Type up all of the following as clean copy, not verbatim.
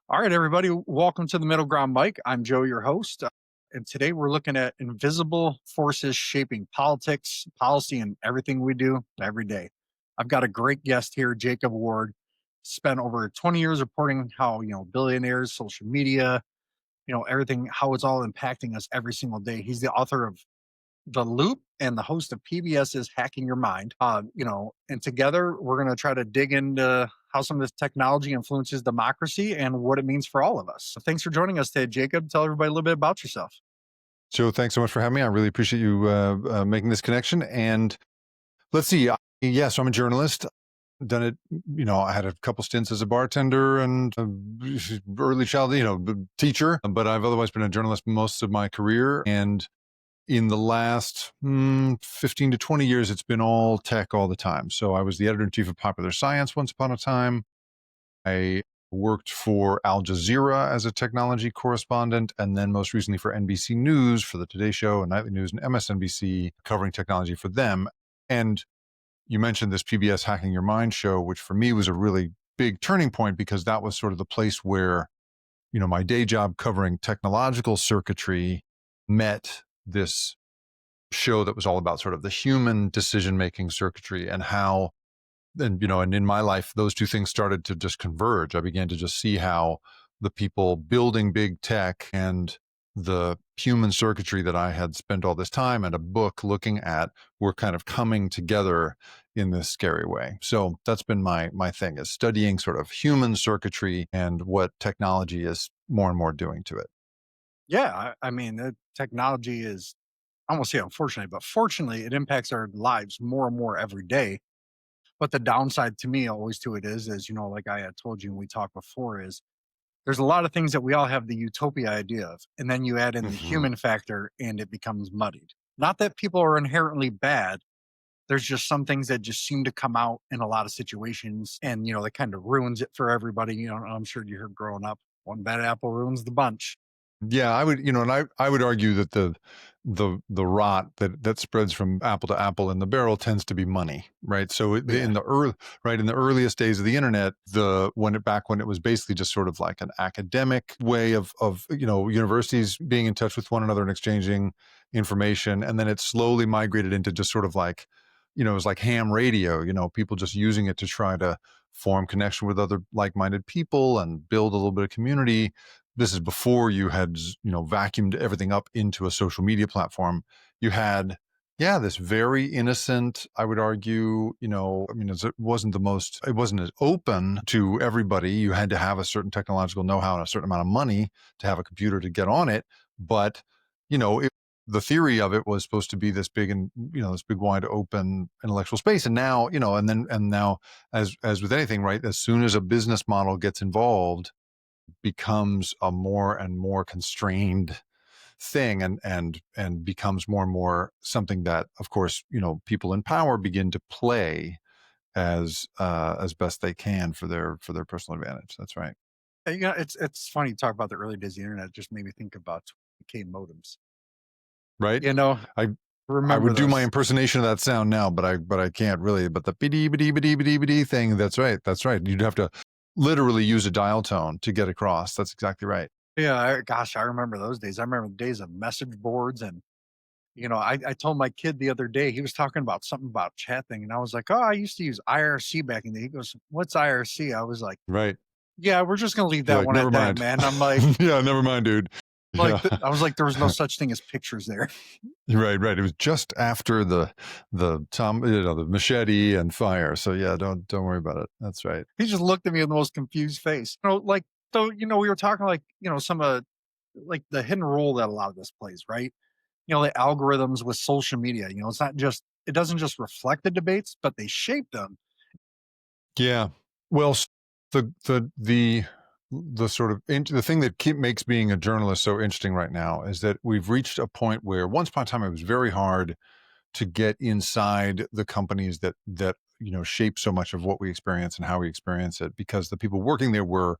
All right, everybody, welcome to the Middle Ground Mike. I'm Joe, your host. And today we're looking at invisible forces shaping politics, policy, and everything we do every day. I've got a great guest here, Jacob Ward. Spent over 20 years reporting how, billionaires, social media, everything, how it's all impacting us every single day. He's the author of The Loop and the host of PBS's Hacking Your Mind. And together we're going to try to dig into how some of this technology influences democracy and what it means for all of us. So thanks for joining us today, Jacob. Tell everybody a little bit about yourself. Joe, thanks so much for having me. I really appreciate you making this connection. And let's see. So I'm a journalist. Done it, I had a couple stints as a bartender and early childhood, teacher, but I've otherwise been a journalist most of my career. And in the last 15 to 20 years, it's been all tech all the time. So I was the editor-in-chief of Popular Science once upon a time. I worked for Al Jazeera as a technology correspondent, and then most recently for NBC News, for the Today Show and Nightly News and MSNBC, covering technology for them. And you mentioned this PBS Hacking Your Mind show, which for me was a really big turning point because that was sort of the place where, my day job covering technological circuitry met this show that was all about sort of the human decision-making circuitry and how and in my life, those two things started to just converge. I began to just see how the people building big tech and the human circuitry that I had spent all this time and a book looking at were kind of coming together in this scary way. So that's been my thing, is studying sort of human circuitry and what technology is more and more doing to it. Yeah, I mean, the technology is, I won't say unfortunately, but fortunately, it impacts our lives more and more every day. But the downside to me always to it is, like I had told you when we talked before, is there's a lot of things that we all have the utopia idea of, and then you add in the Hmm. human factor and it becomes muddied. Not that people are inherently bad. There's just some things that just seem to come out in a lot of situations and, that kind of ruins it for everybody. I'm sure you heard growing up, one bad apple ruins the bunch. Yeah, I would, and I would argue that the rot that spreads from apple to apple in the barrel tends to be money, right? So Yeah. in the earliest days of the internet, back when it was basically just sort of like an academic way of universities being in touch with one another and exchanging information, and then it slowly migrated into just sort of like, it was like ham radio, people just using it to try to form connection with other like-minded people and build a little bit of community. This is before you had, vacuumed everything up into a social media platform. You had, yeah, this very innocent, I would argue, it wasn't as open to everybody. You had to have a certain technological know-how and a certain amount of money to have a computer to get on it. But, the theory of it was supposed to be this big and, this big wide open intellectual space. And now, and now as with anything, right, as soon as a business model gets involved, becomes a more and more constrained thing and becomes more and more something that, of course, people in power begin to play as best they can for their personal advantage. That's right. It's funny you talk about the early days of the internet. It just made me think about 20K modems. Right. You know, I I remember would do my those. impersonation of that sound now, but I can't really. But the biddy biddy biddy biddy biddy thing, that's right. That's right. You'd have to literally use a dial tone to get across. That's exactly right. Yeah, gosh, I remember those days. I remember the days of message boards and I told my kid the other day, he was talking about something about chat thing, and I was like, "Oh, I used to use IRC back in the." He goes, "What's IRC?" I was like, Right. "Yeah, we're just gonna leave You're that like, one never at that, mind. man." I'm like, Yeah, never mind, dude. Yeah. I was like, there was no such thing as pictures there. Right, right. It was just after the machete and fire. So yeah, don't worry about it. That's right. He just looked at me with the most confused face. So we were talking like some like the hidden role that a lot of this plays, right? The algorithms with social media. It's not just it doesn't just reflect the debates, but they shape them. Yeah. Well, the sort of the thing that makes being a journalist so interesting right now is that we've reached a point where once upon a time it was very hard to get inside the companies that shape so much of what we experience and how we experience it, because the people working there were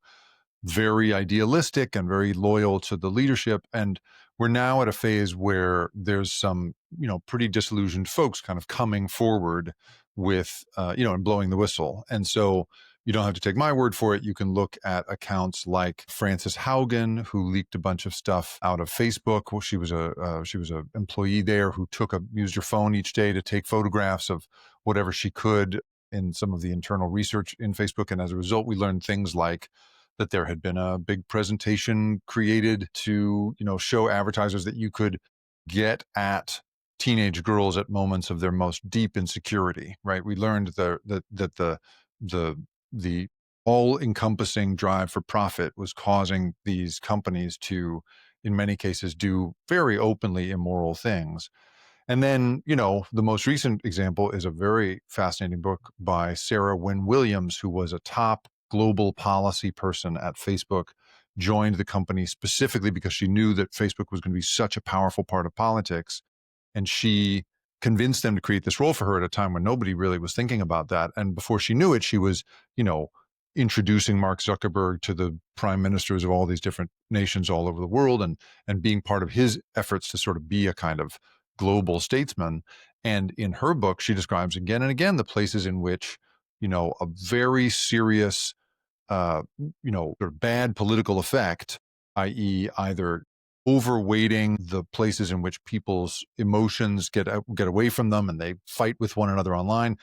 very idealistic and very loyal to the leadership. And we're now at a phase where there's some, pretty disillusioned folks kind of coming forward with, and blowing the whistle. And so, you don't have to take my word for it. You can look at accounts like Frances Haugen, who leaked a bunch of stuff out of Facebook. Well, she was a employee there who used her phone each day to take photographs of whatever she could in some of the internal research in Facebook. And as a result, we learned things like that there had been a big presentation created to, show advertisers that you could get at teenage girls at moments of their most deep insecurity, right? We learned that the all-encompassing drive for profit was causing these companies to, in many cases, do very openly immoral things. And then, the most recent example is a very fascinating book by Sarah Wynne Williams, who was a top global policy person at Facebook, joined the company specifically because she knew that Facebook was going to be such a powerful part of politics. And she convinced them to create this role for her at a time when nobody really was thinking about that. And before she knew it, she was, introducing Mark Zuckerberg to the prime ministers of all these different nations all over the world, and being part of his efforts to sort of be a kind of global statesman. And in her book, she describes again and again the places in which, a very serious, sort of bad political effect, i.e., either overweighting the places in which people's emotions get away from them and they fight with one another online,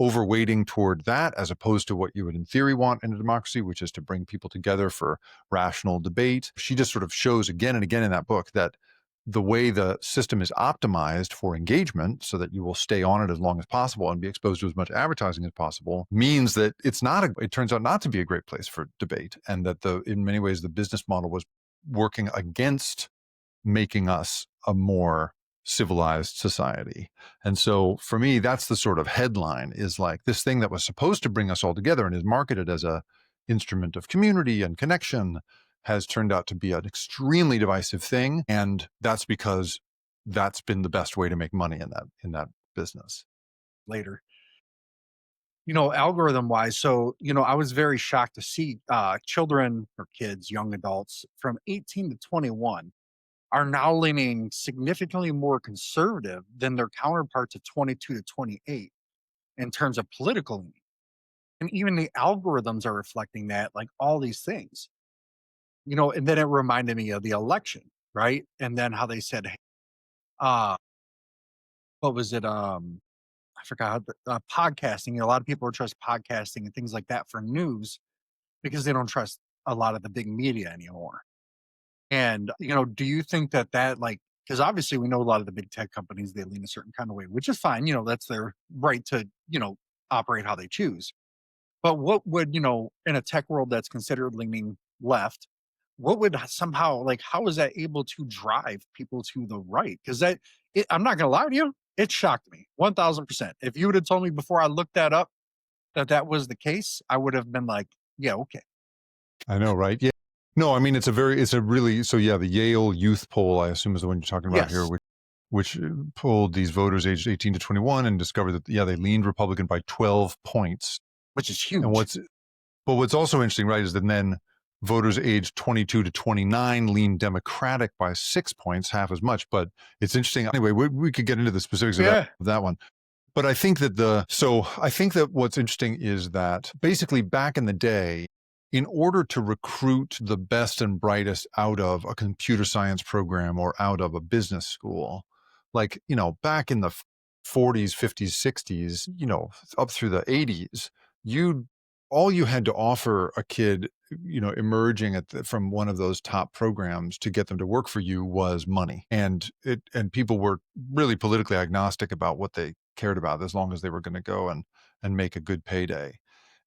overweighting toward that as opposed to what you would in theory want in a democracy, which is to bring people together for rational debate. She just sort of shows again and again in that book that the way the system is optimized for engagement so that you will stay on it as long as possible and be exposed to as much advertising as possible means that it turns out not to be a great place for debate, and that in many ways the business model was working against making us a more civilized society. And so for me, that's the sort of headline, is like this thing that was supposed to bring us all together and is marketed as a instrument of community and connection has turned out to be an extremely divisive thing. And that's because that's been the best way to make money in that business. Later. Algorithm wise. So, I was very shocked to see children or kids, young adults from 18 to 21 are now leaning significantly more conservative than their counterparts of 22 to 28 in terms of political leaning. And even the algorithms are reflecting that, like all these things, and then it reminded me of the election, right? And then how they said, hey, uh, what was it? I forgot podcasting. A lot of people trust podcasting and things like that for news because they don't trust a lot of the big media anymore. And, do you think that like, because obviously we know a lot of the big tech companies, they lean a certain kind of way, which is fine. That's their right to, operate how they choose. But what would, in a tech world that's considered leaning left, what would somehow, like, how is that able to drive people to the right? Because I'm not going to lie to you, it shocked me 1000%. If you would have told me before I looked that up that was the case, I would have been like, yeah, okay. I know, right? Yeah. No, I mean, so yeah, the Yale youth poll, I assume is the one you're talking about here, Yes, which polled these voters aged 18 to 21 and discovered that, yeah, they leaned Republican by 12 points. which is And huge. what's also interesting, right, is that then voters aged 22 to 29 leaned Democratic by 6 points, half as much. But it's interesting. Anyway, we could get into the specifics of Yeah. that one. But I think that what's interesting is that basically back in the day, in order to recruit the best and brightest out of a computer science program or out of a business school, like, back in the 40s, 50s, 60s, up through the 80s, you all you had to offer a kid, emerging from one of those top programs to get them to work for you was money. And people were really politically agnostic about what they cared about as long as they were going to go and make a good payday.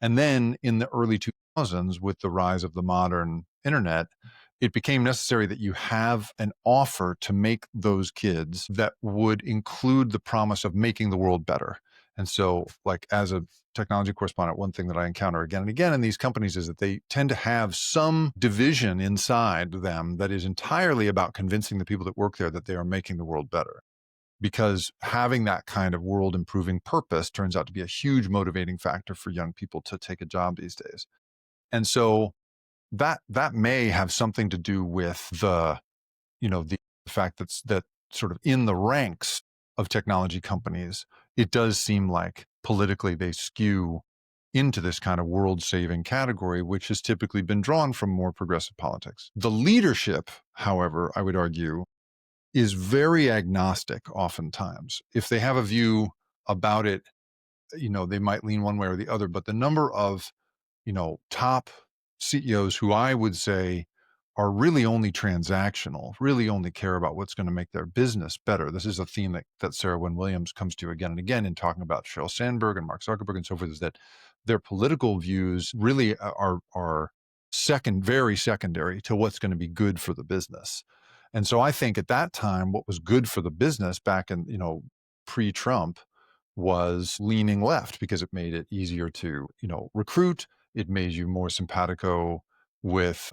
And then in the early 2000s, with the rise of the modern internet, it became necessary that you have an offer to make those kids that would include the promise of making the world better. And so, like, as a technology correspondent, one thing that I encounter again and again in these companies is that they tend to have some division inside them that is entirely about convincing the people that work there that they are making the world better. Because having that kind of world improving purpose turns out to be a huge motivating factor for young people to take a job these days. And so that may have something to do with the fact that sort of in the ranks of technology companies, it does seem like politically they skew into this kind of world-saving category, which has typically been drawn from more progressive politics. The leadership, however, I would argue, is very agnostic oftentimes. If they have a view about it, they might lean one way or the other, but the number of top CEOs who I would say are really only transactional, really only care about what's going to make their business better. This is a theme that Sarah Wynne Williams comes to again and again in talking about Sheryl Sandberg and Mark Zuckerberg and so forth, is that their political views really are very secondary to what's going to be good for the business. And so I think at that time, what was good for the business back in, pre-Trump was leaning left because it made it easier to, recruit. It made you more simpatico with,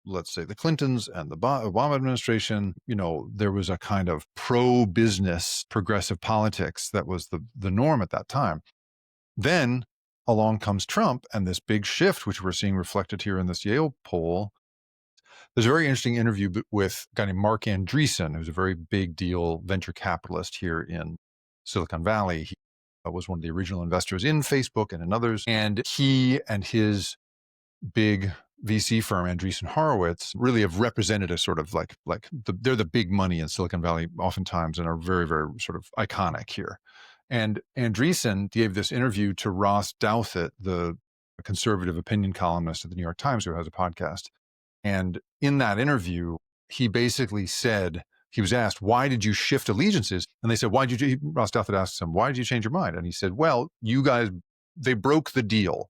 let's say the Clintons and the Obama administration. There was a kind of pro-business progressive politics that was the norm at that time. Then along comes Trump and this big shift, which we're seeing reflected here in this Yale poll. There's a very interesting interview with a guy named Mark Andreessen, who's a very big deal venture capitalist here in Silicon Valley. He was one of the original investors in Facebook and in others. And he and his big VC firm, Andreessen Horowitz, really have represented a sort of they're the big money in Silicon Valley oftentimes and are very, very sort of iconic here. And Andreessen gave this interview to Ross Douthat, the conservative opinion columnist at the New York Times, who has a podcast. And in that interview, he basically said, he was asked, why did you shift allegiances? And they said, Ross Douthat asked him, why did you change your mind? And he said, well, you guys, they broke the deal.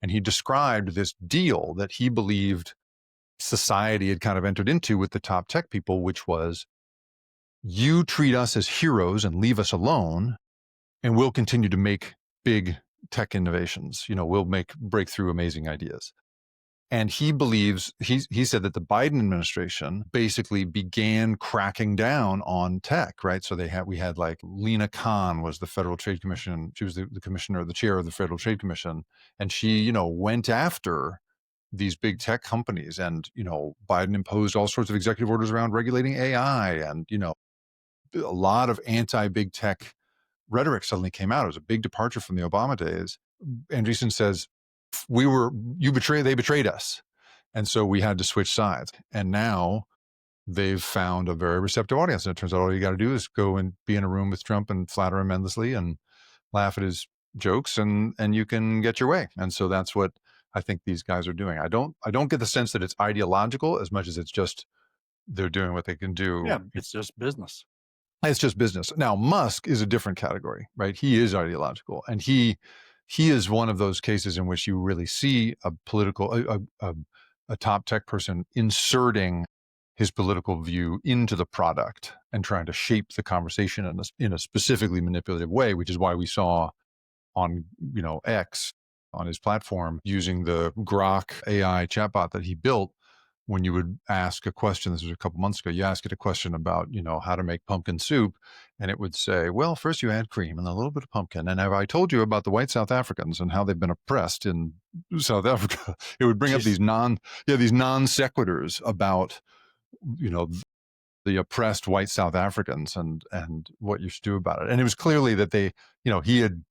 And he described this deal that he believed society had kind of entered into with the top tech people, which was, you treat us as heroes and leave us alone, and we'll continue to make big tech innovations. We'll make breakthrough amazing ideas. And he believes, he said that the Biden administration basically began cracking down on tech, right? So we had like Lena Khan was the Federal Trade Commission. She was the commissioner, the chair of the Federal Trade Commission. And she, went after these big tech companies. And, Biden imposed all sorts of executive orders around regulating AI. And, a lot of anti-big tech rhetoric suddenly came out. It was a big departure from the Obama days. Andreessen says, they betrayed us. And so we had to switch sides. And now they've found a very receptive audience. And it turns out all you got to do is go and be in a room with Trump and flatter him endlessly and laugh at his jokes, and you can get your way. And so that's what I think these guys are doing. I don't get the sense that it's ideological as much as it's just they're doing what they can do. Yeah, it's just business. It's just business. Now, Musk is a different category, right? He is ideological, and he is one of those cases in which you really see a top tech person inserting his political view into the product and trying to shape the conversation in a specifically manipulative way, which is why we saw on X, on his platform, using the Grok AI chatbot that he built. When you would ask a question, this was a couple months ago, you ask it a question about, how to make pumpkin soup, and it would say, well, first you add cream and a little bit of pumpkin. And have I told you about the white South Africans and how they've been oppressed in South Africa? It would bring up these non sequiturs about, the oppressed white South Africans and what you should do about it. And it was clearly that he had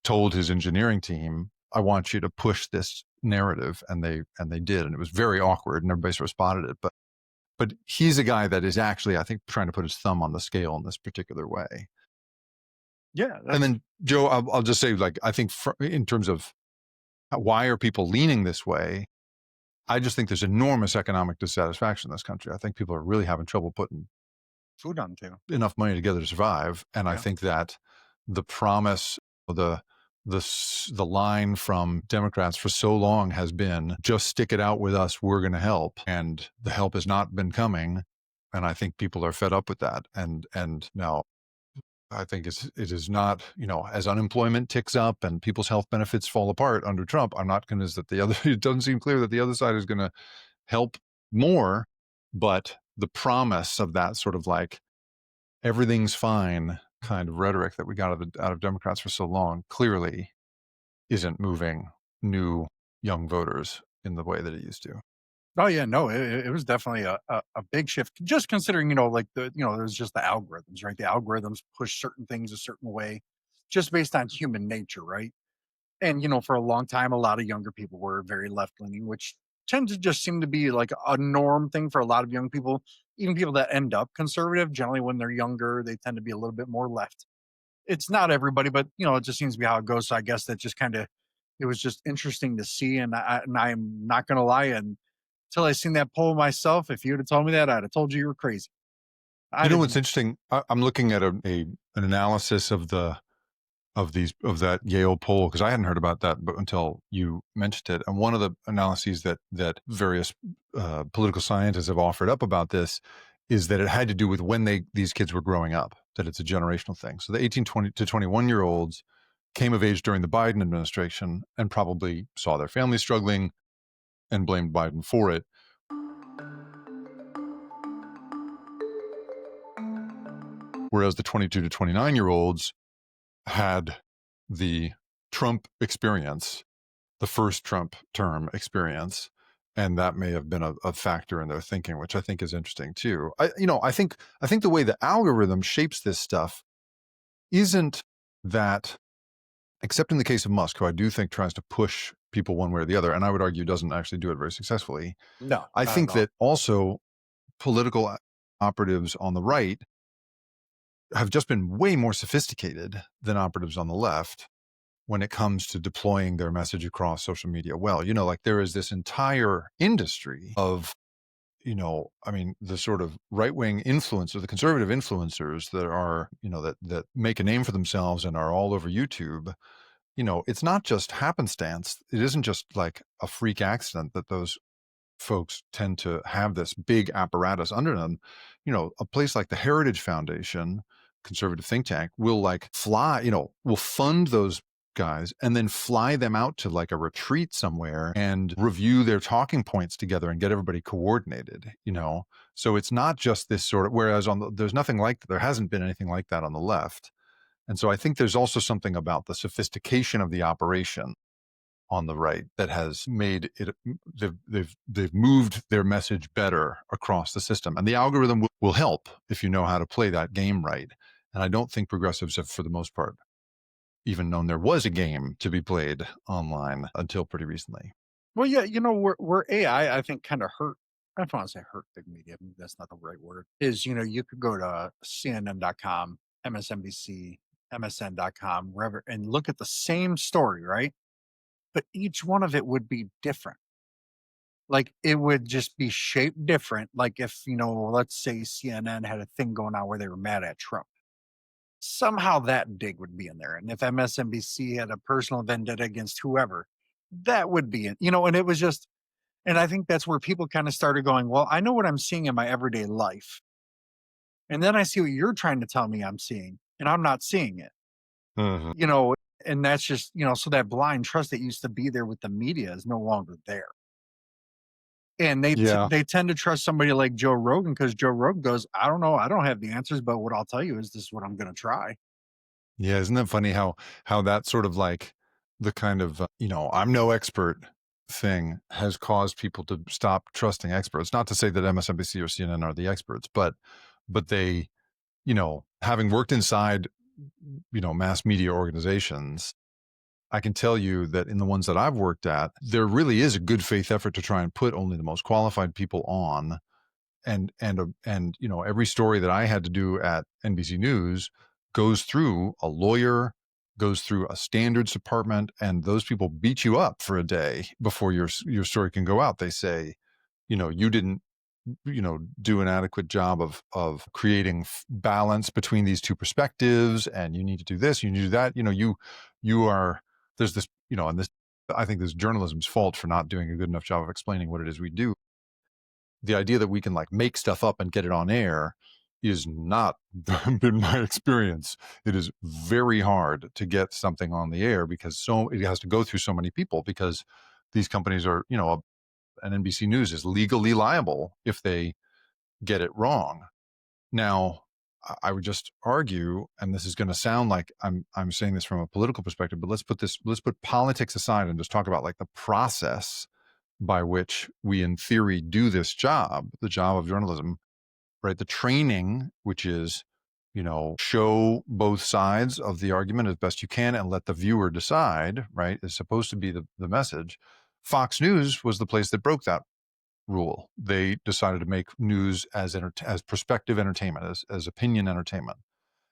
told his engineering team, I want you to push this narrative, and they did, and it was very awkward, and everybody sort of spotted it. But he's a guy that is actually, I think, trying to put his thumb on the scale in this particular way. Yeah, and then Joe, I'll just say, I think in terms of why are people leaning this way, I just think there's enormous economic dissatisfaction in this country. I think people are really having trouble putting food on the table, enough money together to survive, and I think that the promise, the line from Democrats for so long has been, just stick it out with us, we're going to help. And the help has not been coming. And I think people are fed up with that. And now I think it is not, as unemployment ticks up and people's health benefits fall apart under Trump, I'm not convinced that it doesn't seem clear that the other side is going to help more. But the promise of that sort of everything's fine kind of rhetoric that we got out of Democrats for so long clearly isn't moving new young voters in the way that it used to. Oh yeah, no, it was definitely a big shift. Just considering, there's just the algorithms, right? The algorithms push certain things a certain way, just based on human nature, right? And, for a long time, a lot of younger people were very left leaning, which tends to just seem to be like a norm thing for a lot of young people. Even people that end up conservative, generally when they're younger, they tend to be a little bit more left. It's not everybody, but it just seems to be how it goes. So I guess that just kind of it was just interesting to see. And I'm not gonna lie, and until I seen that poll myself, if you'd have told me that, I'd have told you were crazy. I You know what's didn't. interesting? I'm looking at an analysis of that Yale poll because I hadn't heard about that but until you mentioned it. And one of the analyses that various political scientists have offered up about this is that it had to do with when these kids were growing up. That it's a generational thing. So the 18, 20 to 21-year-olds came of age during the Biden administration and probably saw their family struggling and blamed Biden for it. Whereas the 22 to 29-year-olds had the Trump experience, the first Trump term experience, and that may have been a factor in their thinking, which I think is interesting too. I think the way the algorithm shapes this stuff isn't that, except in the case of Musk, who I do think tries to push people one way or the other, and I would argue doesn't actually do it very successfully. No, I not at think all. that also political operatives on the right have just been way more sophisticated than operatives on the left when it comes to deploying their message across social media. Well, like there is this entire industry of, I mean, the sort of right-wing influencer, the conservative influencers that are, that make a name for themselves and are all over YouTube. It's not just happenstance. It isn't just like a freak accident that those folks tend to have this big apparatus under them. A place like the Heritage Foundation, conservative think tank, will like fly, will fund those guys and then fly them out to like a retreat somewhere and review their talking points together and get everybody coordinated. So it's not just this sort of, whereas there's nothing like that. There hasn't been anything like that on the left. And so I think there's also something about the sophistication of the operation on the right that has made it, they've moved their message better across the system, and the algorithm will help if you know how to play that game right. And I don't think progressives have, for the most part, even known there was a game to be played online until pretty recently. Well, yeah, where AI, I think, kind of hurt. I don't want to say hurt big media. Maybe that's not the right word. Is you could go to CNN.com, MSNBC, MSN.com, wherever, and look at the same story, right? But each one of it would be different. Like it would just be shaped different. Like if let's say CNN had a thing going on where they were mad at Trump, somehow that dig would be in there. And if MSNBC had a personal vendetta against whoever, that would be in. And it was just and I think that's where people kind of started going, well, I know what I'm seeing in my everyday life. And then I see what you're trying to tell me I'm seeing, and I'm not seeing it. Mhm. You know, and that's just, so that blind trust that used to be there with the media is no longer there. And Yeah. they tend to trust somebody like Joe Rogan because Joe Rogan goes, I don't know, I don't have the answers, but what I'll tell you is this is what I'm going to try. Yeah, isn't that funny how that sort of like the kind of I'm no expert thing has caused people to stop trusting experts. Not to say that MSNBC or CNN are the experts, but they, having worked inside mass media organizations, I can tell you that in the ones that I've worked at, there really is a good faith effort to try and put only the most qualified people on. And every story that I had to do at NBC News goes through a lawyer, goes through a standards department, and those people beat you up for a day before your story can go out. They say, you didn't do an adequate job of creating balance between these two perspectives, and you need to do this, you need to do that. You are there's this, and this, I think, this journalism's fault for not doing a good enough job of explaining what it is we do. The idea that we can like make stuff up and get it on air is not been my experience. It is very hard to get something on the air because it has to go through so many people, because these companies are, an NBC News is legally liable if they get it wrong. Now, I would just argue, and this is going to sound like I'm saying this from a political perspective, but let's put politics aside and just talk about like the process by which we in theory do this job, the job of journalism, right? The training, which is show both sides of the argument as best you can and let the viewer decide, right, is supposed to be the message. Fox News was the place that broke that rule. They decided to make news as perspective entertainment, as opinion entertainment.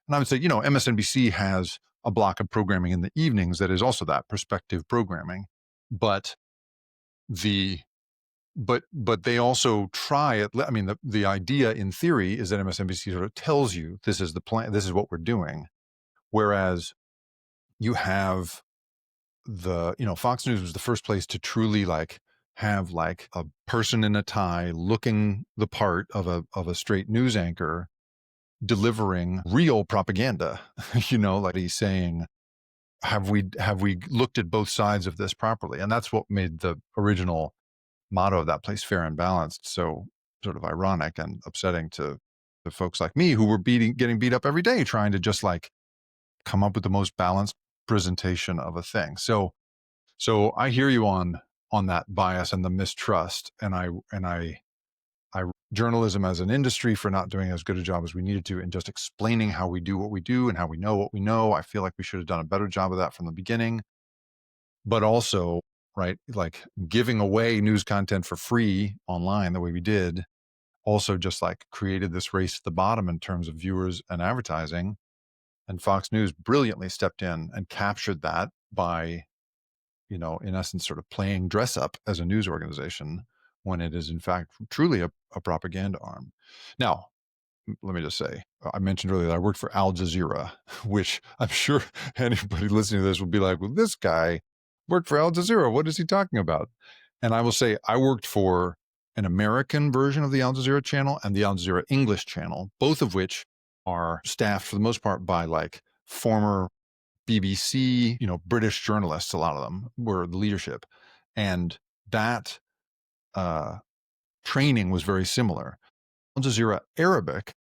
And I would say, MSNBC has a block of programming in the evenings that is also that perspective programming, but the but they also try it. I mean, the idea in theory is that MSNBC sort of tells you this is the plan, this is what we're doing, whereas you have Fox News was the first place to truly have a person in a tie looking the part of a straight news anchor delivering real propaganda. Like he's saying, have we looked at both sides of this properly? And that's what made the original motto of that place, fair and balanced, so sort of ironic and upsetting to the folks like me who were getting beat up every day trying to just come up with the most balanced presentation of a thing. So I hear you on that bias and the mistrust, and I journalism as an industry for not doing as good a job as we needed to in just explaining how we do what we do and how we know what we know. I feel like we should have done a better job of that from the beginning. But also, right, like giving away news content for free online the way we did also just created this race to the bottom in terms of viewers and advertising. And Fox News brilliantly stepped in and captured that by, in essence, sort of playing dress up as a news organization when it is in fact truly a propaganda arm. Now, let me just say, I mentioned earlier that I worked for Al Jazeera, which I'm sure anybody listening to this will be like, well, this guy worked for Al Jazeera. What is he talking about? And I will say, I worked for an American version of the Al Jazeera channel and the Al Jazeera English channel, both of which are staffed for the most part by former BBC, British journalists. A lot of them were the leadership. And that training was very similar. Al Jazeera Arabic,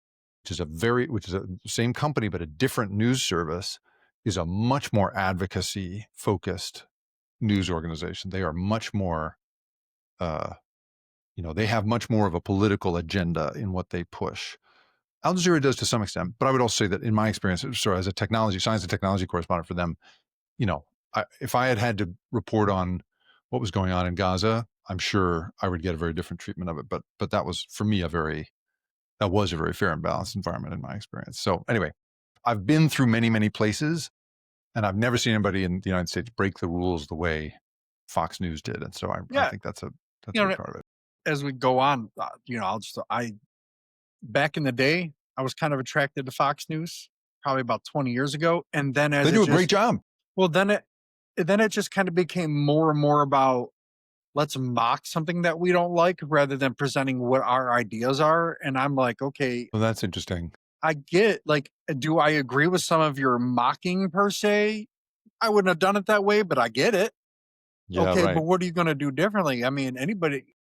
which is a same company but a different news service, is a much more advocacy focused news organization. They are much more, they have much more of a political agenda in what they push. Al Jazeera does to some extent, but I would also say that in my experience, as a science and technology correspondent for them, if I had to report on what was going on in Gaza, I'm sure I would get a very different treatment of it. But that was for me that was a very fair and balanced environment in my experience. So anyway, I've been through many, many places, and I've never seen anybody in the United States break the rules the way Fox News did. And so I Yeah, think that's a you big know, part of it. as we go on, I back in the day, I was kind of attracted to Fox News probably about 20 years ago, and then They do a great job. well, then it just kind of became more and more about let's mock something that we don't like rather than presenting what our ideas are. And I'm like, okay, Well, that's interesting. I get do I agree with some of your mocking per se? I wouldn't have done it that way, but I get it. Yeah, Okay, right. but what are you going to do differently? I mean,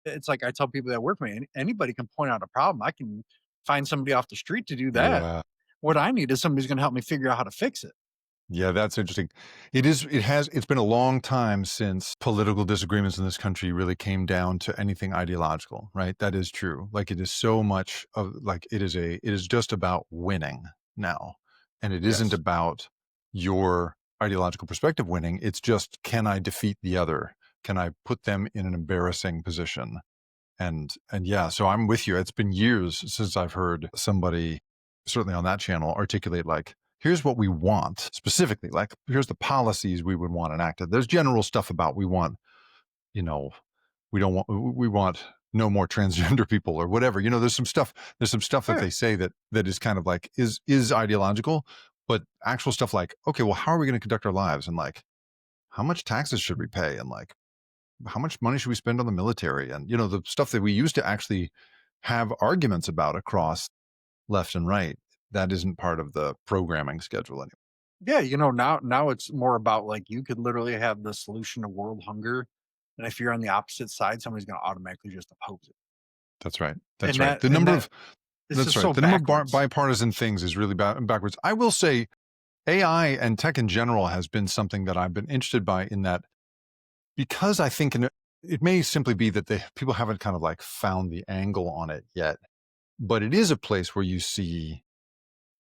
it's like I tell people that work for me, anybody can point out a problem. I can find somebody off the street to do that. Yeah. What I need is somebody who's going to help me figure out how to fix it. Yeah, that's interesting. It's been a long time since political disagreements in this country really came down to anything ideological, right? That is true. It is so much of it is just about winning now. And it isn't Yes. about your ideological perspective winning. It's just, can I defeat the other? Can I put them in an embarrassing position? And yeah, so I'm with you. It's been years since I've heard somebody, certainly on that channel, articulate here's what we want specifically, here's the policies we would want enacted. There's general stuff about you know, we want no more transgender people or whatever. There's some stuff that Sure. they say that is kind of is ideological, but actual stuff okay, well, how are we going to conduct our lives? And how much taxes should we pay? And how much money should we spend on the military? And the stuff that we used to actually have arguments about across left and right, that isn't part of the programming schedule anymore. Yeah, now it's more about you could literally have the solution to world hunger, and if you're on the opposite side, somebody's going to automatically just oppose it. That's right. And That's right. The number of it's That's just right. so The number of backwards. bipartisan things is really backwards. I will say AI and tech in general has been something that I've been interested by, in that, because I think it may simply be that people haven't kind of found the angle on it yet, but it is a place where you see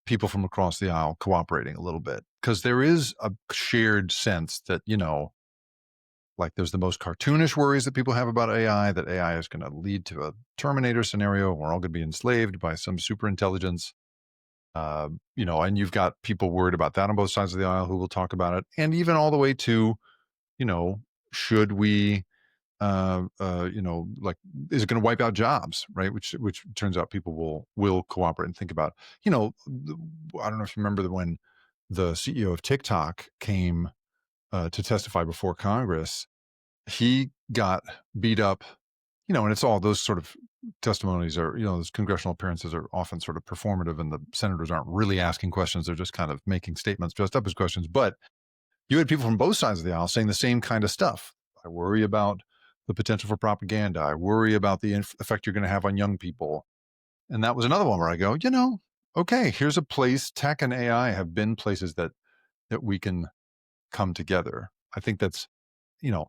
people from across the aisle cooperating a little bit, because there is a shared sense that, like there's the most cartoonish worries that people have about AI, that AI is going to lead to a Terminator scenario. We're all going to be enslaved by some super intelligence. And you've got people worried about that on both sides of the aisle who will talk about it. And even all the way to, you know, should we, like, is it going to wipe out jobs, right? Which turns out people will cooperate and think about. I don't know if you remember when the CEO of TikTok came to testify before Congress. He got beat up, and it's all those sort of testimonies are, those congressional appearances are often sort of performative, and the senators aren't really asking questions. They're just kind of making statements dressed up as questions. But you had people from both sides of the aisle saying the same kind of stuff. I worry about the potential for propaganda. I worry about the effect you're going to have on young people. And that was another one where I go, okay, here's a place. Tech and AI have been places that we can come together. I think that's,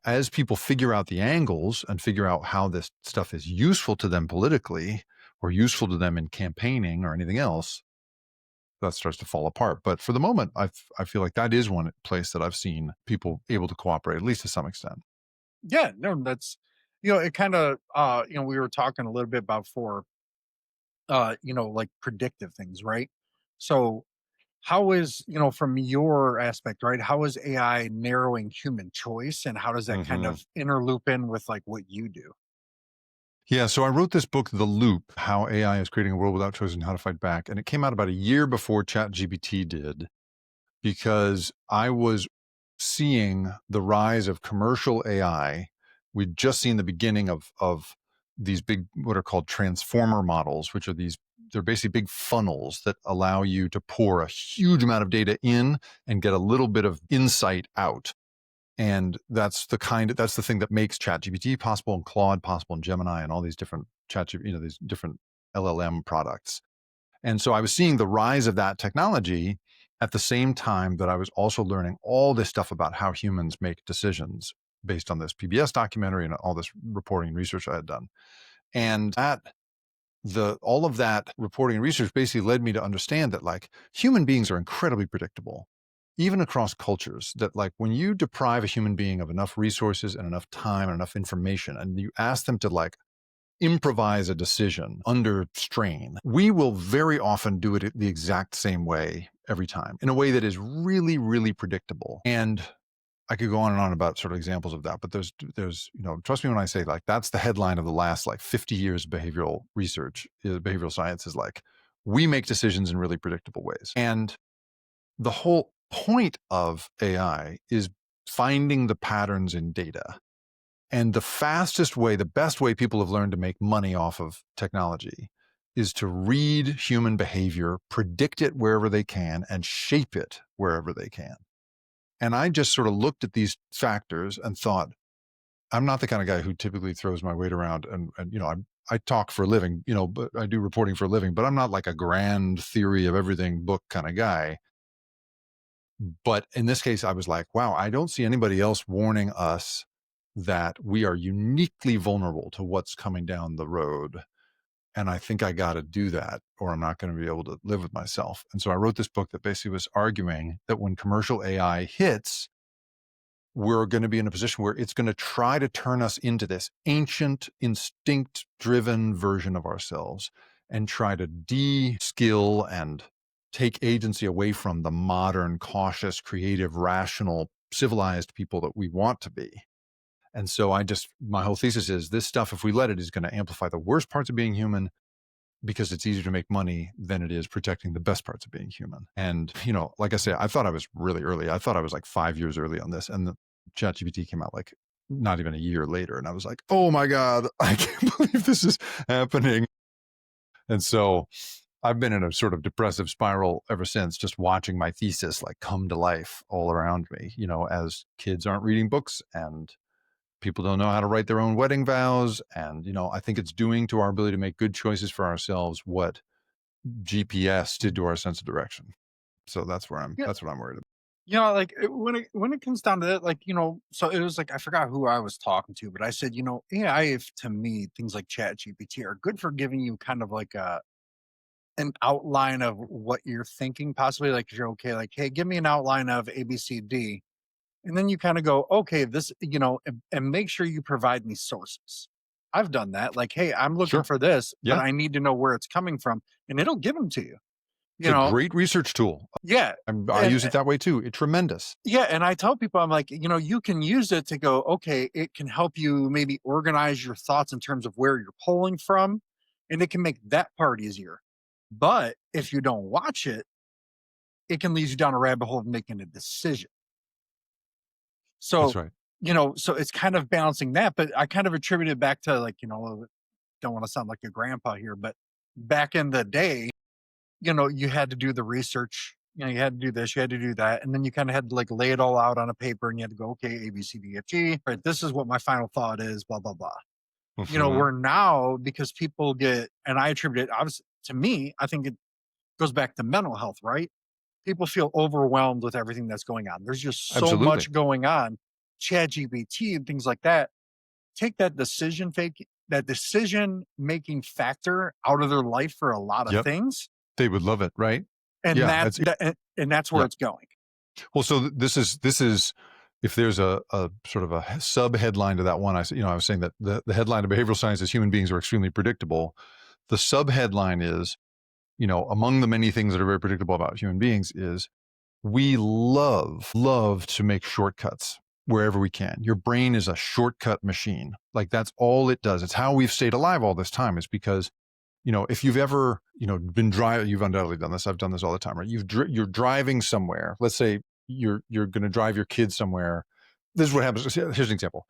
as people figure out the angles and figure out how this stuff is useful to them politically or useful to them in campaigning or anything else, that starts to fall apart. But for the moment, I feel like that is one place that I've seen people able to cooperate, at least to some extent. Yeah, no, that's it kind of we were talking a little bit about for like predictive things, right? So how is, from your aspect, right? How is AI narrowing human choice and how does that kind Hmm. of interloop in with like what you do? Yeah, so I wrote this book, The Loop: How AI is Creating a World Without Choice and How to Fight Back. And it came out about a year before ChatGPT did, because I was seeing the rise of commercial AI. We'd just seen the beginning of these big, what are called transformer models, which are they're basically big funnels that allow you to pour a huge amount of data in and get a little bit of insight out. And that's the thing that makes ChatGPT possible, and Claude possible, and Gemini, and all these different these different LLM products. And so I was seeing the rise of that technology at the same time that I was also learning all this stuff about how humans make decisions based on this PBS documentary and all this reporting and research I had done. And all of that reporting and research basically led me to understand that, like, human beings are incredibly predictable, even across cultures. That, like, when you deprive a human being of enough resources and enough time and enough information, and you ask them to, like, improvise a decision under strain, we will very often do it the exact same way every time, in a way that is really, really predictable. And I could go on and on about sort of examples of that, but there's, trust me when I say, like, that's the headline of the last, like, 50 years of behavioral research. Behavioral science is like, we make decisions in really predictable ways. And the whole point of AI is finding the patterns in data. And the fastest way, the best way people have learned to make money off of technology is to read human behavior, predict it wherever they can, and shape it wherever they can. And I just sort of looked at these factors and thought, I'm not the kind of guy who typically throws my weight around. I talk for a living, but I do reporting for a living, but I'm not like a grand theory of everything book kind of guy. But in this case, I was like, wow, I don't see anybody else warning us that we are uniquely vulnerable to what's coming down the road. And I think I got to do that, or I'm not going to be able to live with myself. And so I wrote this book that basically was arguing that when commercial AI hits, we're going to be in a position where it's going to try to turn us into this ancient, instinct driven version of ourselves and try to de-skill and take agency away from the modern, cautious, creative, rational, civilized people that we want to be. And so my whole thesis is this stuff, if we let it, is going to amplify the worst parts of being human, because it's easier to make money than it is protecting the best parts of being human. And, like I say, I thought I was really early. I thought I was like 5 years early on this. And the ChatGPT came out like not even a year later. And I was like, oh my God, I can't believe this is happening. And so I've been in a sort of depressive spiral ever since, just watching my thesis like come to life all around me, as kids aren't reading books and people don't know how to write their own wedding vows. And, I think it's doing to our ability to make good choices for ourselves what GPS did to our sense of direction. So Yeah. that's what I'm worried about. Like when it comes down to that, like, so it was like I forgot who I was talking to, but I said, AI, if to me, things like Chat GPT are good for giving you kind of like an outline of what you're thinking, possibly like you're okay, like, hey, give me an outline of ABCD. And then you kind of go, okay, this, and make sure you provide me sources. I've done that. Like, hey, I'm looking Sure. for this, but Yeah. I need to know where it's coming from. And it'll give them to you. It's You a know, great research tool. yeah. I And use it that way too. It's tremendous. yeah, and I tell people, I'm like, you can use it to go, okay, it can help you maybe organize your thoughts in terms of where you're pulling from, and it can make that part easier. But if you don't watch it, it can lead you down a rabbit hole of making a decision. That's So, right. so it's kind of balancing that, but I kind of attribute it back to like, don't want to sound like a grandpa here, but back in the day, you had to do the research. You had to do this, you had to do that. And then you kind of had to like lay it all out on a paper and you had to go, okay, A, B, C, D, F, G. Right. This is what my final thought is, blah, blah, blah. Mhm. Where now, because people get, and I attribute it obviously to me, I think it goes back to mental health, right? People feel overwhelmed with everything that's going on. There's just so Absolutely. much going on, chat GPT and things like that. Take that decision making factor out of their life for a lot of Yep. things. They would love it, right? And Yeah, and that's where yeah. it's going. Well, so this is if there's a sort of a sub headline to that one, I was saying that the headline of behavioral science is human beings are extremely predictable. The sub headline is, among the many things that are very predictable about human beings is we love to make shortcuts wherever we can. Your brain is a shortcut machine. Like that's all it does. It's how we've stayed alive all this time is because if you've ever, been driving, you've undoubtedly done this. I've done this all the time, right? You're driving somewhere. Let's say you're going to drive your kids somewhere. This is what happens. Here's an example.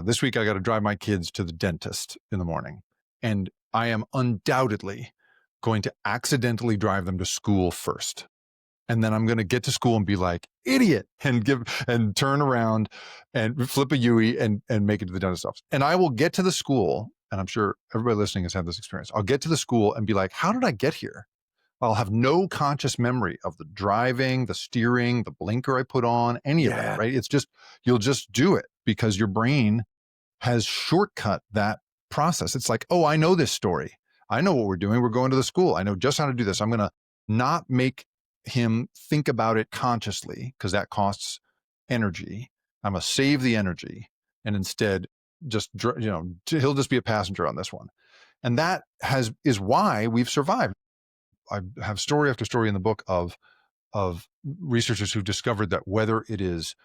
This week, I got to drive my kids to the dentist in the morning, and I am undoubtedly going to accidentally drive them to school first. And then I'm going to get to school and be like, idiot, and turn around and flip a Yui and make it to the dentist's office. And I will get to the school, and I'm sure everybody listening has had this experience. I'll get to the school and be like, how did I get here? I'll have no conscious memory of the driving, the steering, the blinker I put on, any of that, Yeah. right? It's just, you'll just do it because your brain has shortcut that process. It's like, oh, I know this story. I know what we're doing. We're going to the school. I know just how to do this. I'm going to not make him think about it consciously because that costs energy. I'm going to save the energy and instead just, he'll just be a passenger on this one. And that is why we've survived. I have story after story in the book of researchers who discovered that whether it is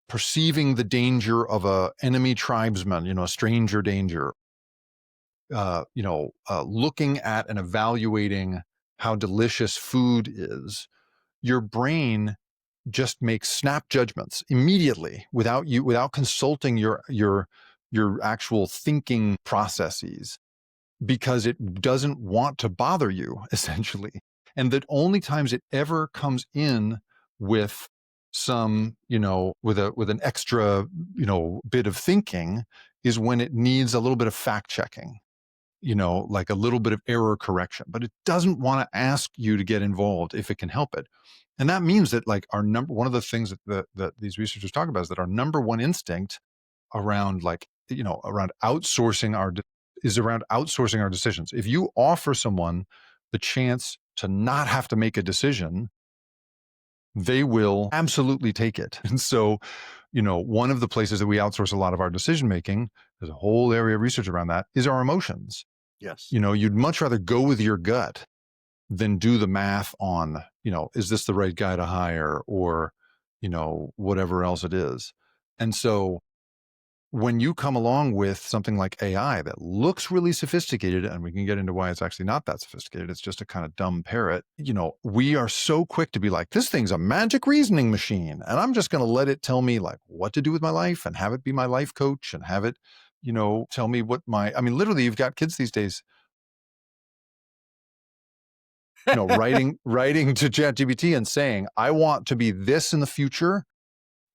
perceiving the danger of a enemy tribesman, a stranger danger, looking at and evaluating how delicious food is, your brain just makes snap judgments immediately without consulting your actual thinking processes because it doesn't want to bother you essentially. And the only times it ever comes in with some, with an extra, bit of thinking is when it needs a little bit of fact checking, like a little bit of error correction, but it doesn't want to ask you to get involved if it can help it. And that means that like one of the things that these researchers talk about is that our number one instinct around around outsourcing around outsourcing our decisions. If you offer someone the chance to not have to make a decision, they will absolutely take it. And so, one of the places that we outsource a lot of our decision making, there's a whole area of research around that, is our emotions. Yes. You'd much rather go with your gut than do the math on, is this the right guy to hire or, whatever else it is. And so when you come along with something like AI that looks really sophisticated, and we can get into why it's actually not that sophisticated, it's just a kind of dumb parrot, we are so quick to be like, this thing's a magic reasoning machine. And I'm just going to let it tell me like what to do with my life and have it be my life coach and have it, tell me what literally you've got kids these days, writing to ChatGPT and saying, I want to be this in the future.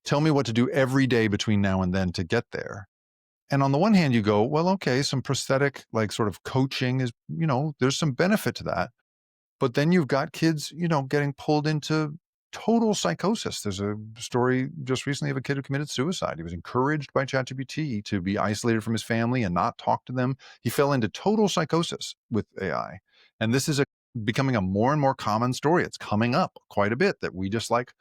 Tell me what to do every day between now and then to get there. And on the one hand, you go, well, okay, some prosthetic, like sort of coaching is, there's some benefit to that. But then you've got kids, getting pulled into total psychosis. There's a story just recently of a kid who committed suicide. He was encouraged by ChatGPT to be isolated from his family and not talk to them. He fell into total psychosis with AI. And this is becoming a more and more common story. It's coming up quite a bit that we just like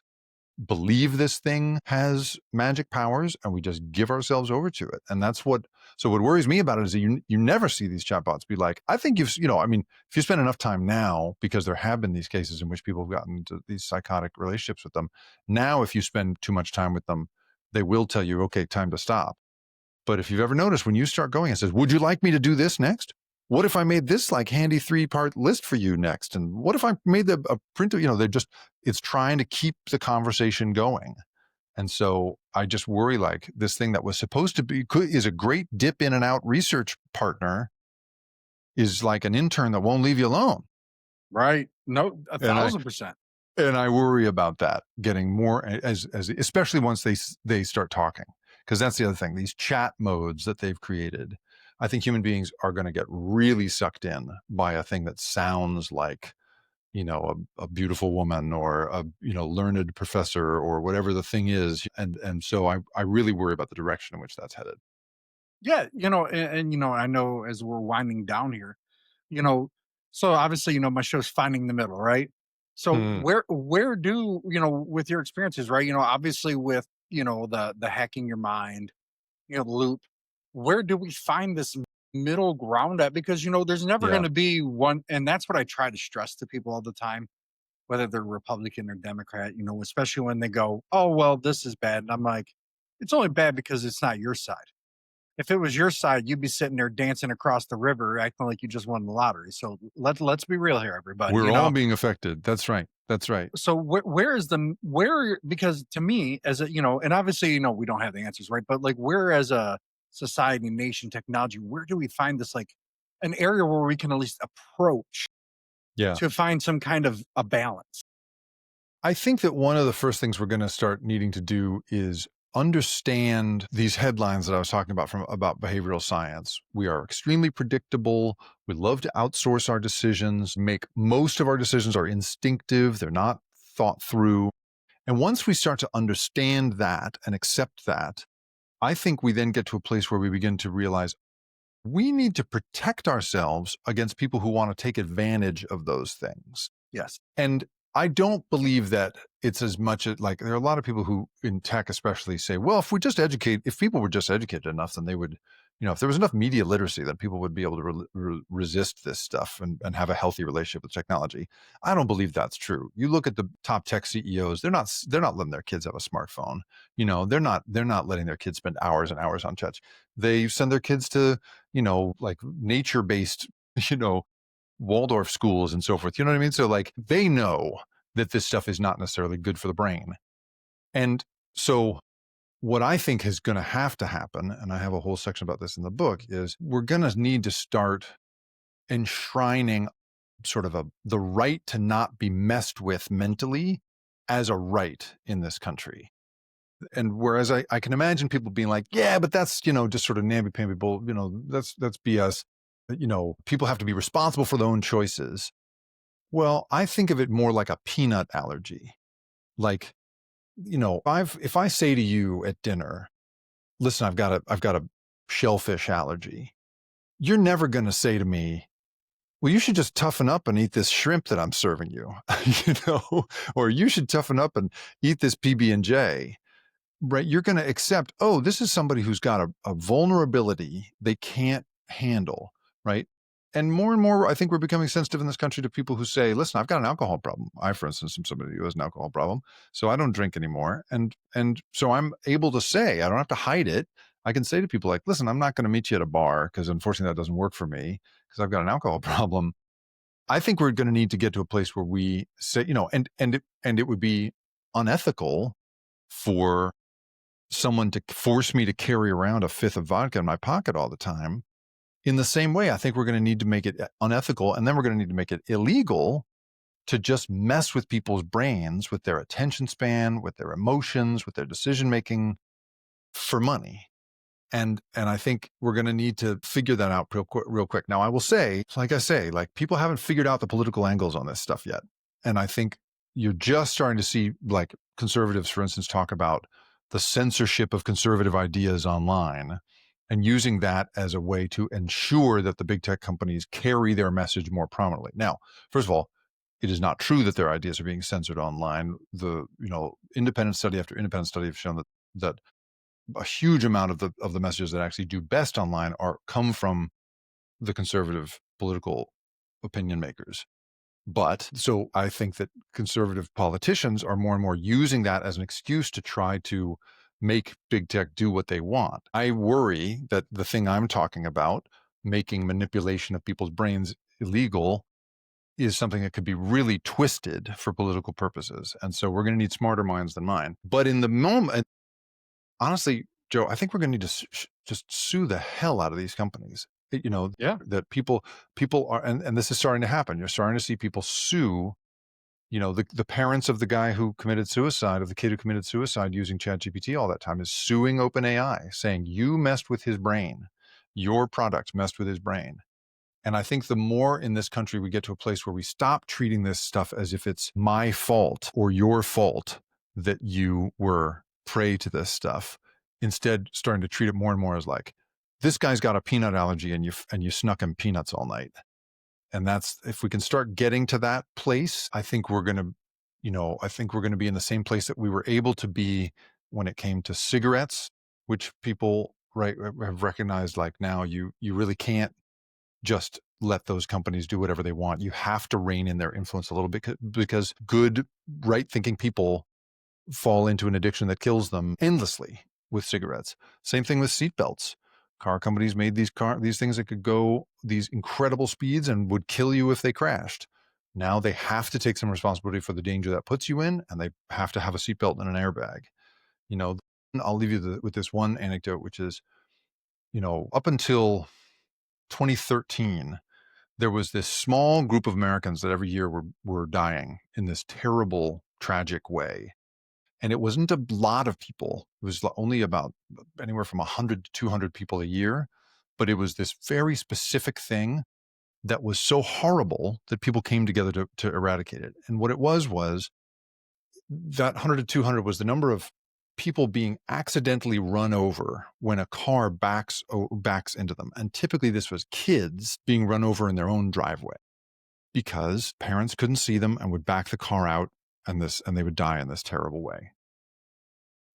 believe this thing has magic powers and we just give ourselves over to it. And that's what, so what worries me about it is that you never see these chatbots be like, I think I mean, if you spend enough time now, because there have been these cases in which people have gotten into these psychotic relationships with them. Now, if you spend too much time with them, they will tell you, okay, time to stop. But if you've ever noticed, when you start going, it says, would you like me to do this next? What if I made this like handy 3-part list for you next? And what if I made a print of, it's trying to keep the conversation going. And so I just worry like this thing that was supposed to be, is a great dip in and out research partner is like an intern that won't leave you alone. Right. No, And 1,000%. I worry about that getting more as especially once they start talking, because that's the other thing. These chat modes that they've created, I think human beings are going to get really sucked in by a thing that sounds like a beautiful woman or a learned professor or whatever the thing is, and so I really worry about the direction in which that's headed. Yeah, I know as we're winding down here, you know, so obviously, my show's Finding the Middle, right? So Hmm. where do, with your experiences, right? Obviously with, the hacking your mind, the loop, where do we find this middle ground at? Because, there's never Yeah, going to be one, and that's what I try to stress to people all the time, whether they're Republican or Democrat, especially when they go, "Oh, well, this is bad." And I'm like, it's only bad because it's not your side. If it was your side, you'd be sitting there dancing across the river, acting like you just won the lottery. So let's be real here, everybody. we're all being affected. That's right. That's right. So where is the where? Because to me, as a and obviously we don't have the answers, right? But like, where as a society, nation, technology, where do we find this like an area where we can at least approach Yeah. to find some kind of a balance? I think that one of the first things we're going to start needing to do is understand these headlines that I was talking about from about behavioral science. We are extremely predictable. We love to outsource our decisions, make most of our decisions are instinctive. They're not thought through. And once we start to understand that and accept that, I think we then get to a place where we begin to realize we need to protect ourselves against people who want to take advantage of those things. Yes. And I don't believe that it's as much like there are a lot of people who in tech especially say, well, if people were just educated enough, then they would, if there was enough media literacy, then people would be able to resist this stuff and have a healthy relationship with technology. I don't believe that's true. You look at the top tech CEOs, they're not letting their kids have a smartphone. They're not letting their kids spend hours and hours on chats. They send their kids to, like nature-based, you know, Waldorf schools and so forth. You know what I mean? So like they know that this stuff is not necessarily good for the brain. And so what I think is going to have to happen, and I have a whole section about this in the book, is we're going to need to start enshrining sort of the right to not be messed with mentally as a right in this country. And whereas I can imagine people being like, yeah, but that's, just sort of namby-pamby bull, that's BS. People have to be responsible for their own choices. Well, I think of it more like a peanut allergy. Like, if I say to you at dinner, listen, I've got a shellfish allergy, you're never going to say to me, well, you should just toughen up and eat this shrimp that I'm serving you, or you should toughen up and eat this PB&J. Right? You're going to accept, oh, this is somebody who's got a vulnerability they can't handle, right? And more, I think we're becoming sensitive in this country to people who say, listen, I've got an alcohol problem. I, for instance, am somebody who has an alcohol problem, so I don't drink anymore. And so I'm able to say, I don't have to hide it. I can say to people like, listen, I'm not going to meet you at a bar because unfortunately that doesn't work for me because I've got an alcohol problem. I think we're going to need to get to a place where we say, and it would be unethical for someone to force me to carry around a fifth of vodka in my pocket all the time. In the same way, I think we're going to need to make it unethical, and then we're going to need to make it illegal to just mess with people's brains, with their attention span, with their emotions, with their decision making for money. And I think we're going to need to figure that out real quick. Now, I will say, like I say, like people haven't figured out the political angles on this stuff yet. And I think you're just starting to see like conservatives, for instance, talk about the censorship of conservative ideas online. and using that as a way to ensure that the big tech companies carry their message more prominently. Now, first of all, it is not true that their ideas are being censored online. Independent study after independent study have shown that a huge amount of the messages that actually do best online come from the conservative political opinion makers. But so I think that conservative politicians are more and more using that as an excuse to try to make big tech do what they want. I worry that the thing I'm talking about, making manipulation of people's brains illegal, is something that could be really twisted for political purposes. And so we're going to need smarter minds than mine. But in the moment, honestly, Joe, I think we're going to need to just sue the hell out of these companies. Yeah. That people are, and this is starting to happen. You're starting to see people sue, the parents of the guy who committed suicide, of the kid who committed suicide using ChatGPT all that time, is suing OpenAI, saying you messed with his brain, your product messed with his brain. And I think the more in this country we get to a place where we stop treating this stuff as if it's my fault or your fault that you were prey to this stuff, instead starting to treat it more and more as like, this guy's got a peanut allergy and you snuck him peanuts all night. And that's, if we can start getting to that place, I think we're going to be in the same place that we were able to be when it came to cigarettes, which people have recognized, like, now you really can't just let those companies do whatever they want. You have to rein in their influence a little bit, because good, right-thinking people fall into an addiction that kills them endlessly with cigarettes. Same thing with seatbelts. Car companies made these things that could go these incredible speeds and would kill you if they crashed. Now they have to take some responsibility for the danger that puts you in, and they have to have a seatbelt and an airbag. I'll leave you with this one anecdote, which is, up until 2013, there was this small group of Americans that every year were dying in this terrible, tragic way. And it wasn't a lot of people. It was only about anywhere from 100 to 200 people a year. But it was this very specific thing that was so horrible that people came together to eradicate it. And what it was that 100 to 200 was the number of people being accidentally run over when a car backs into them. And typically this was kids being run over in their own driveway because parents couldn't see them and would back the car out, and they would die in this terrible way.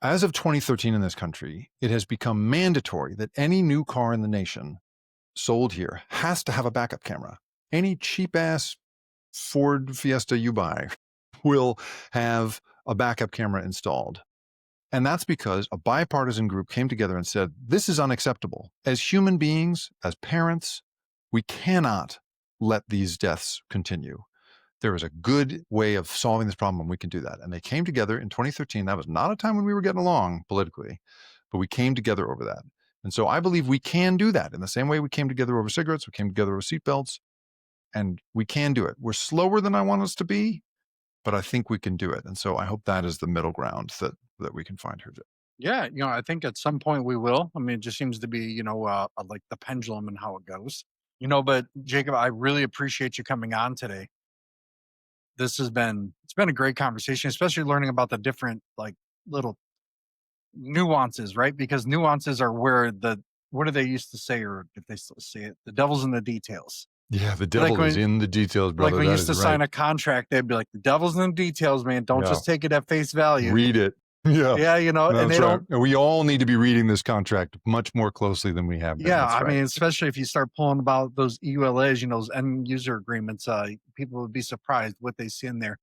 As of 2013 in this country, it has become mandatory that any new car in the nation sold here has to have a backup camera. Any cheap-ass Ford Fiesta you buy will have a backup camera installed. And that's because a bipartisan group came together and said, this is unacceptable. As human beings, as parents, we cannot let these deaths continue. There is a good way of solving this problem, and we can do that. And they came together in 2013. That was not a time when we were getting along politically, but we came together over that. And so I believe we can do that in the same way we came together over cigarettes, we came together over seatbelts, and we can do it. We're slower than I want us to be, but I think we can do it. And so I hope that is the middle ground that we can find here. Yeah, I think at some point we will. I mean, it just seems to be, like the pendulum and how it goes. But Jacob, I really appreciate you coming on today. It's been a great conversation, especially learning about the different, like, little nuances, right? Because nuances are where what do they used to say, or if they still say it, the devil's in the details. Yeah, the devil is in the details, brother. Like when you That used to is sign right. a contract, they'd be like, the devil's in the details, man. Don't Yeah. just take it at face value. Read it. Yeah. Yeah, and That's they right. don't. And we all need to be reading this contract much more closely than we have been. Yeah, That's I right. mean, especially if you start pulling about those EULAs, those end user agreements, people would be surprised what they see in there.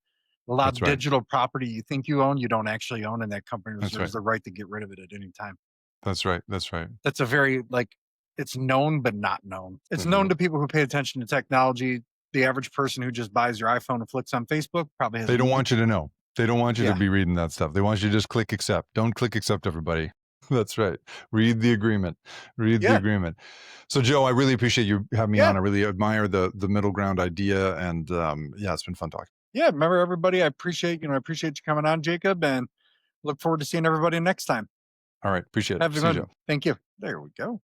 A lot That's of right. digital property you think you own, you don't actually own, and that company That's reserves right. the right to get rid of it at any time. That's right. That's right. That's a very, like, it's known but not known. It's Mhm. known to people who pay attention to technology. The average person who just buys your iPhone and flicks on Facebook probably has. They don't want you to know. They don't want you Yeah. to be reading that stuff. They want you to just click accept. Don't click accept, everybody. That's right. Read the agreement. Read the Yeah. agreement. So, Joe, I really appreciate you having me Yeah. on. I really admire the middle ground idea, and yeah, it's been fun talking. Yeah, remember, everybody, I appreciate you coming on, Jacob, and look forward to seeing everybody next time. All right, appreciate it. Have a See you, good Joe. one. Thank you. There we go.